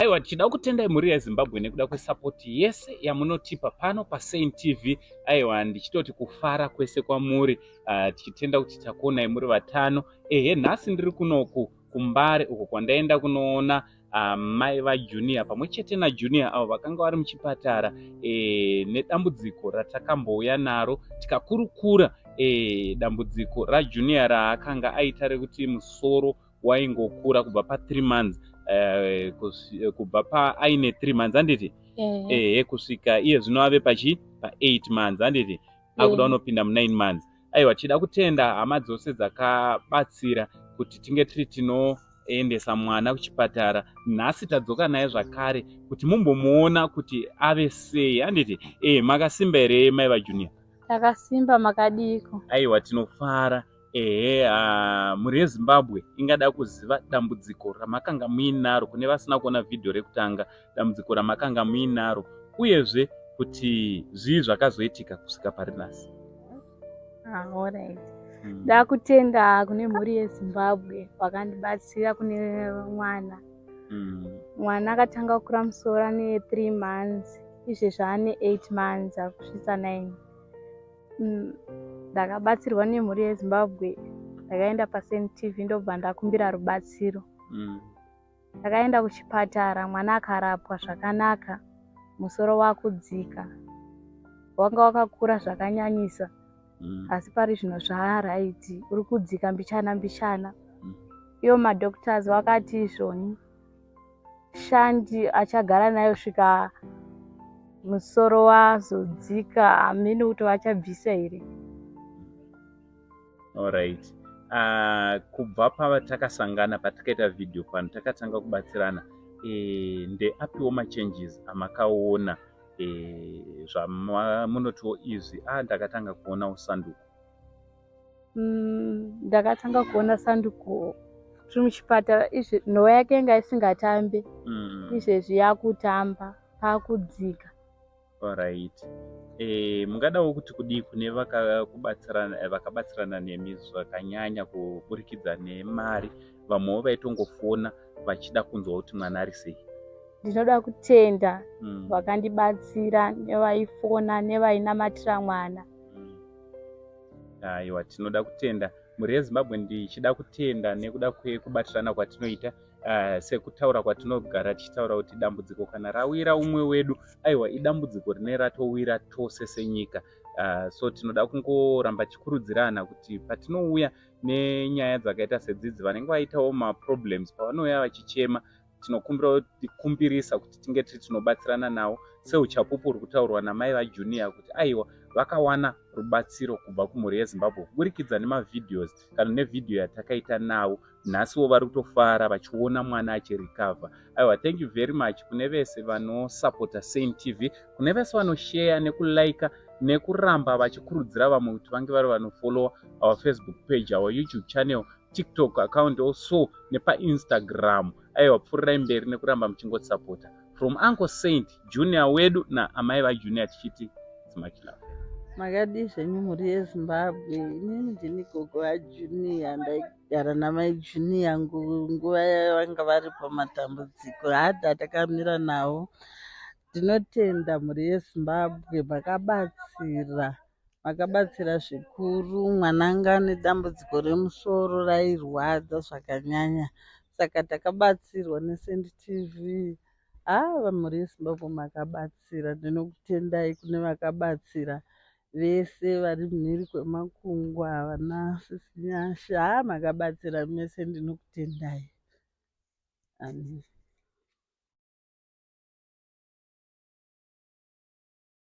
Aiwa, tichida kutendai muri yeZimbabwe nekuda kwesapoti yese yamunotipa pano paSaint TV. Aiwa, ndichitoti kufara kwese kwamuri, tichitenda kuti takuonai muri vatano. Nhasi ndiri kunoku kuMbare uko kwandaenda kunoona mai vaJunior pamwe chete naJunior avo vakanga vari muchipatara nedambudziko ratakambouya naro tikakurukura dambudziko raJunior raakanga aita rekuti musoro waingokura kubva pa3 months kubva paaine 3 months handiti kusvika iye zvino ave pa8 months handiti akuda unopinda mu9 months. Aiwa, tida kutenda hama dzose dzakabatsira kuti tinge tiri tinoendesa mwana kuchipatara. Nhasi tadzoka naye zvakare kuti mumbomuona kuti ave sei handiti. Makasimba here mai vaJunior? Takasimba, makadiko. Aiwa, tinofara. Muri yeZimbabwe ingada kuziva dambudziko ramakanga muinaro, kune vasina kuona vhidhiyo rekutanga, dambudziko ramakanga muinaro uyezve kuti zvii zvakazoitika kusvika pari nhasi. Alright. Ndakutenda kune mhuri yeZimbabwe vakandibatsira kune mwana. Mwana akatanga kukura musoro ane 3 months, izvezvi ane 8 months akusvitsa 9. Ndakabatsirwa nemhuri yeZimbabwe, ndakaenda paSaint TV ndobva ndakumbira rubatsiro. Ndakaenda kuchipatara, mwana akarapwa zvakanaka, musoro wakudzika, wanga wakakura zvakanyanyisa, asi pari zvino zvaaraiti uri kudzika mbichana mbichana. Ivo madhoktors vakati izvoni shandi achagara nayo svika musoro wazodzika, hamene kuti vachabvisa here. Alright. Kubva patakasangana patakaita vhidhiyo pano takatanga kubatsirana, ndeapiwo machanges amakaona zvamunotiwo izvi? Ndakatanga kuona usanduku. Ndakatanga kuona sanduku tiri muchipatara, izvi nhoo yake inga isingatambe, izvezvi yakutamba pakudzika. Alright. Mungadawo kuti kudii kune vakabatsirana nemi zvakanyanya kuburikidza nemari, vamwewo vaitongofona vachida kunzwa kuti mwana ari sei? Ndinoda kutenda vakandibatsira, nevaifona nevainamatira mwana. Aiwa, tinoda kutenda muri yeZimbabwe. Ndichida kutenda nekuda kwekubatsirana kwatinoita, sekutaura kwatinogara tichitaura kuti dambudziko kana rawira umwe wedu, aiwa, idambudziko rine ratowira tose senyika. So tinoda kungoramba tichikurudzirana kuti patinouya nenyaya dzakaita sedzidzi, vanenge vaitawo maproblems pavanouya vachichema, tinokumbirisa kuti tinge tiri tinobatsirana navo, seuchapupu uri kutaurwa namai vaJunior kuti aiwa, vakawana rubatsiro kubva kumhuri yeZimbabwe kuburikidza nemavhidhios kana nevhidhiyo yatakaita navo. Nhasiwo vari kutofara vachiona mwana achirikavha. Aiwa, thank you very much kune vese vanosapota Saint TV, kune vese vanoshare nekulike nekuramba vachikurudzira vamwe kuti vange vari vanofollowa our Facebook page, our YouTube channel, TikTok account also nepaInstagram. Aiwa, pfurirai mberi nekuramba muchingotisapota. From Uncle Saint, Junior wedu na amai vaJunior tichiti it's much love. Makadi zvenyu mhuri yeZimbabwe, inini ndini gogo vaJunior, ndaigara namai Junior nguva yavanga vari pamatambudziko takamira navo. Ndinotenda mhuri yeZimbabwe, makabatsira zvikuru. Mwananga ane dambudziko remusoro rairwadza zvakanyanya, saka takabatsirwa neSaint TV. Mhuri yeZimbabwe makabatsira. Ndinokutendai kune vakabatsira vese vari mhiri kwemakungwa, vana Sisi Nyasha, makabatsira mese, ndinokutendai. Amen.